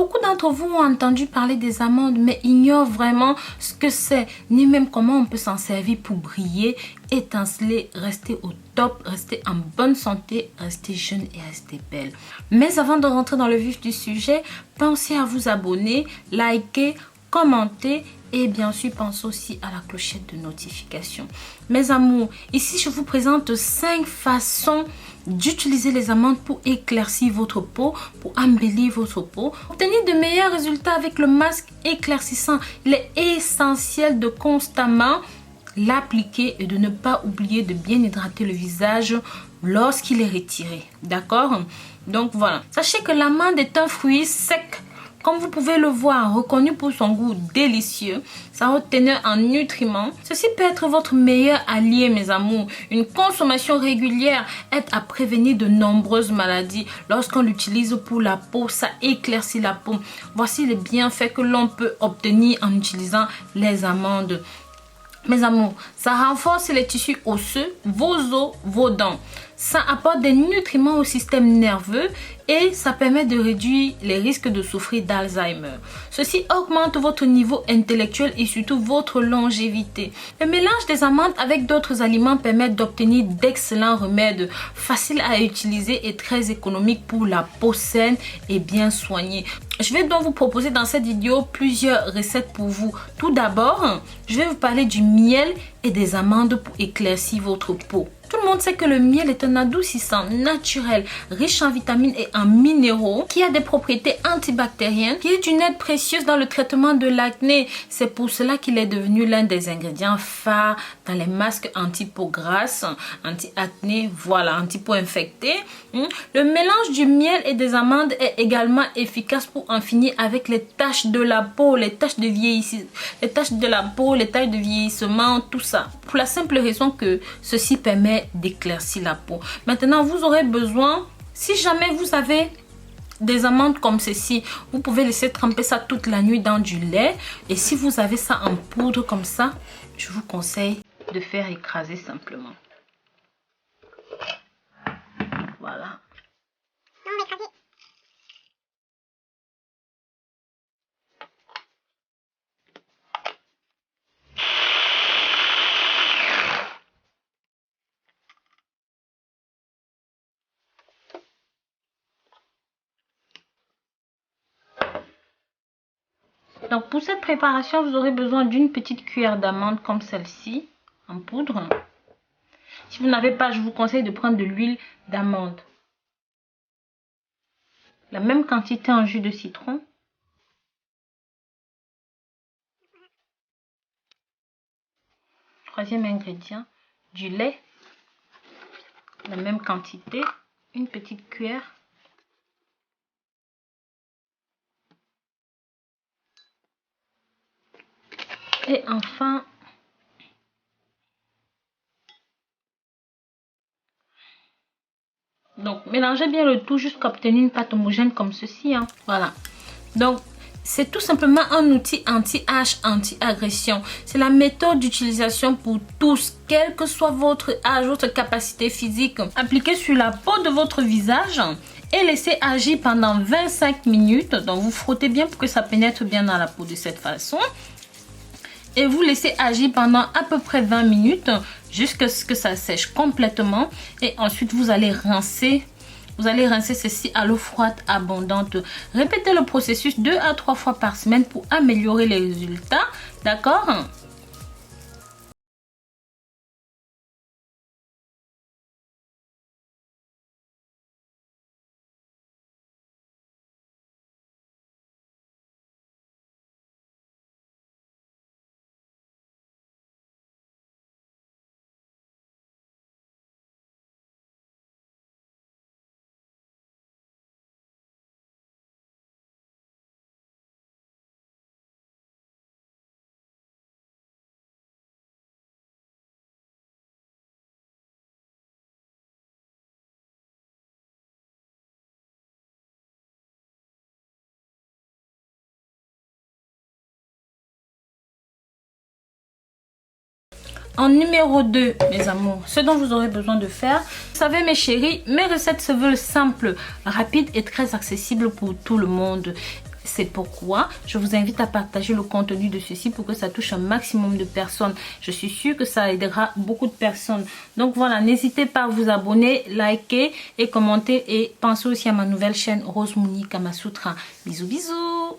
Beaucoup d'entre vous ont entendu parler des amandes, mais ignorent vraiment ce que c'est, ni même comment on peut s'en servir pour briller, étinceler, rester au top, rester en bonne santé, rester jeune et rester belle. Mais avant de rentrer dans le vif du sujet, pensez à vous abonner, liker, commenter et bien sûr pensez aussi à la clochette de notification. Mes amours, ici je vous présente 5 façons d'utiliser les amandes pour éclaircir votre peau, pour embellir votre peau, obtenir de meilleurs résultats avec le masque éclaircissant. Il est essentiel de constamment l'appliquer et de ne pas oublier de bien hydrater le visage lorsqu'il est retiré. D'accord? Donc voilà. Sachez que l'amande est un fruit sec. Comme vous pouvez le voir, reconnu pour son goût délicieux, sa haute teneur en nutriments. Ceci peut être votre meilleur allié, mes amours. Une consommation régulière aide à prévenir de nombreuses maladies. Lorsqu'on l'utilise pour la peau, ça éclaircit la peau. Voici les bienfaits que l'on peut obtenir en utilisant les amandes. Mes amours, ça renforce les tissus osseux, vos os, vos dents. Ça apporte des nutriments au système nerveux et ça permet de réduire les risques de souffrir d'Alzheimer. Ceci augmente votre niveau intellectuel et surtout votre longévité. Le mélange des amandes avec d'autres aliments permet d'obtenir d'excellents remèdes faciles à utiliser et très économiques pour la peau saine et bien soignée. Je vais donc vous proposer dans cette vidéo plusieurs recettes pour vous. Tout d'abord, je vais vous parler du miel et des amandes pour éclaircir votre peau. Tout le monde sait que le miel est un adoucissant naturel, riche en vitamines et en minéraux, qui a des propriétés antibactériennes, qui est une aide précieuse dans le traitement de l'acné. C'est pour cela qu'il est devenu l'un des ingrédients phares dans les masques anti-peau grasse, anti-acné, voilà, anti-peau infectée. Le mélange du miel et des amandes est également efficace pour en finir avec les taches de la peau, les taches de vieillissement, les taches de la peau, les taches de vieillissement, tout ça. Pour la simple raison que ceci permet d'éclaircir la peau. Maintenant, vous aurez besoin, si jamais vous avez des amandes comme ceci, vous pouvez laisser tremper ça toute la nuit dans du lait. Et si vous avez ça en poudre comme ça, je vous conseille de faire écraser simplement. Voilà. Donc pour cette préparation, vous aurez besoin d'une petite cuillère d'amande comme celle-ci, en poudre. Si vous n'avez pas, je vous conseille de prendre de l'huile d'amande. La même quantité en jus de citron. Troisième ingrédient, du lait. La même quantité, une petite cuillère. Et enfin, donc mélangez bien le tout jusqu'à obtenir une pâte homogène comme ceci. Voilà. Donc, c'est tout simplement un outil anti-âge, anti-agression. C'est la méthode d'utilisation pour tous, quel que soit votre âge, votre capacité physique. Appliquez sur la peau de votre visage et laissez agir pendant 25 minutes. Donc, vous frottez bien pour que ça pénètre bien dans la peau de cette façon. Et vous laissez agir pendant à peu près 20 minutes jusqu'à ce que ça sèche complètement. Et ensuite, vous allez rincer. Vous allez rincer ceci à l'eau froide abondante. Répétez le processus 2 à 3 fois par semaine pour améliorer les résultats. D'accord? En numéro 2, mes amours, ce dont vous aurez besoin de faire, vous savez mes chéris, mes recettes se veulent simples, rapides et très accessibles pour tout le monde. C'est pourquoi je vous invite à partager le contenu de ceci pour que ça touche un maximum de personnes. Je suis sûre que ça aidera beaucoup de personnes. Donc voilà, n'hésitez pas à vous abonner, liker et commenter. Et pensez aussi à ma nouvelle chaîne Rose Mouni Kamasutra. Bisous bisous.